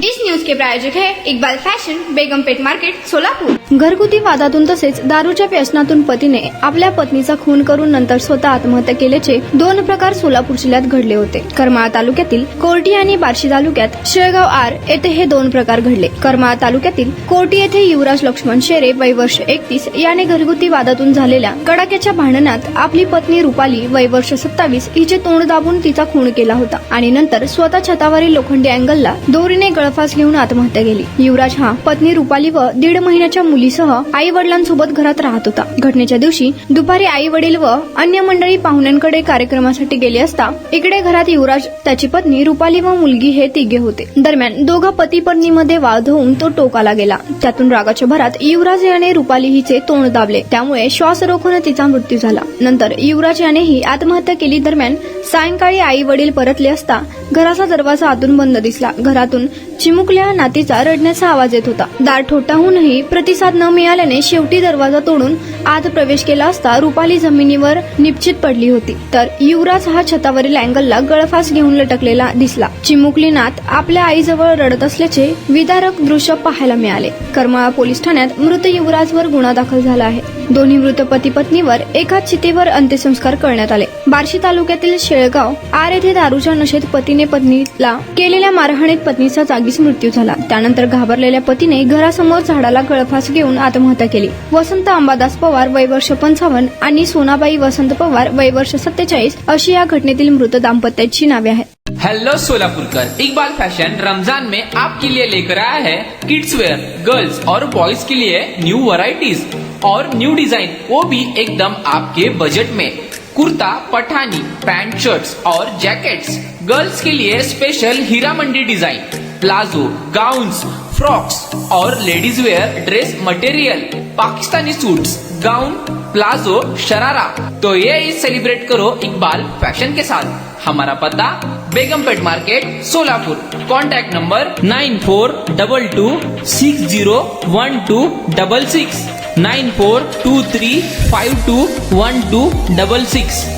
इस news के प्रायोजक है Iqbal fashion, Begumpet market, Solapur. घरगुती वादातून तसेच दारूच्या व्यसनातून पतीने आपल्या पत्नीचा खून करून नंतर स्वतः आत्महत्या केल्याचे दोन प्रकार सोलापूर जिल्ह्यात घडले होते। करमाळा तालुक्यातील कोर्टी आणि बार्शी तालुक्यात शेळगाव आर येथे हे दोन प्रकार घडले। करमाळा तालुक्यातील कोर्टी येथे युवराज लक्ष्मण शेरे वय वर्ष 31 याने घरगुती वादातून झालेल्या कडाक्याच्या भांडणात आपली पत्नी रुपाली वय वर्ष 27 हिचे तोंड दाबून तिचा खून केला होता आणि नंतर स्वतः छतावरील लोखंडी अँगलला दोरीने गळफास घेऊन आत्महत्या केली। युवराज हा पत्नी रुपाली व 1.5 महिन्याच्या मुलीसह आई वडिलांसोबत घरात राहत होता। घटनेच्या दिवशी दुपारी आई वडील व अन्य मंडळी पाहुण्यांकडे कार्यक्रमासाठी गेले असता इकडे घरात युवराज, त्याची पत्नी रुपाली व मुलगी हे तिघे होते। दरम्यान दोघा पती पत्नीमध्ये वाद होऊन तो टोकाला गेला। त्यातून रागाच्या भरात युवराज याने रुपाली हिचे तोंड दाबले, त्यामुळे श्वास रोखून तिचा मृत्यू झाला। नंतर युवराज यानेही आत्महत्या केली। दरम्यान सायंकाळी आई वडील परतले असता घराचा दरवाजा आतून बंद दिसला। घरातून चिमुकल्या नातीचा रडण्याचा आवाज येत होता। दार ठोठावूनही प्रतिसाद न मिळाल्याने शेवटी दरवाजा तोडून आत प्रवेश केला असता रुपाली जमिनीवर निपचित पडली होती, तर युवराज हा छतावरील अँगलला गळफास घेऊन लटकलेला दिसला। चिमुकली नात आपल्या आईजवळ रडत असल्याचे विदारक दृश्य पाहायला मिळाले। करमाळा पोलीस ठाण्यात मृत युवराजवर गुन्हा दाखल झाला आहे। दोन्ही मृत पती पत्नीवर एकाच चितेवर अंत्यसंस्कार करण्यात आले। बार्शी तालुक्यातील शेळगाव आर येथे दारूच्या नशेत पतीने पत्नीला केलेल्या मारहाणीत पत्नीचा जागीच मृत्यू झाला। त्यानंतर घाबरलेल्या पतीने घरासमोर झाडाला गळफास घेऊन आत्महत्या केली। वसंत अंबादास पवार वय वर्ष 55 आणि सोनाबाई वसंत पवार वय वर्ष 47 अशी या घटनेतील मृत दाम्पत्याची नावे आहेत। हेलो सोलापुरकर, इकबाल फैशन रमजान में आपके लिए लेकर आया है किड्स वेयर, गर्ल्स और बॉयज के लिए न्यू वैरायटीज और न्यू डिजाइन, वो भी एकदम आपके बजट में। कुर्ता, पठानी, पैंट, शर्ट्स और जैकेट्स। गर्ल्स के लिए special Heera Mandi design, palazzo, gowns, frocks और ladies wear dress material, Pakistani suits, gown, palazzo, sharara. तो ये ईद सेलिब्रेट करो इकबाल फैशन के साथ। हमारा पता Begumpet market, Solapur. Contact number 9422601266 9423521266।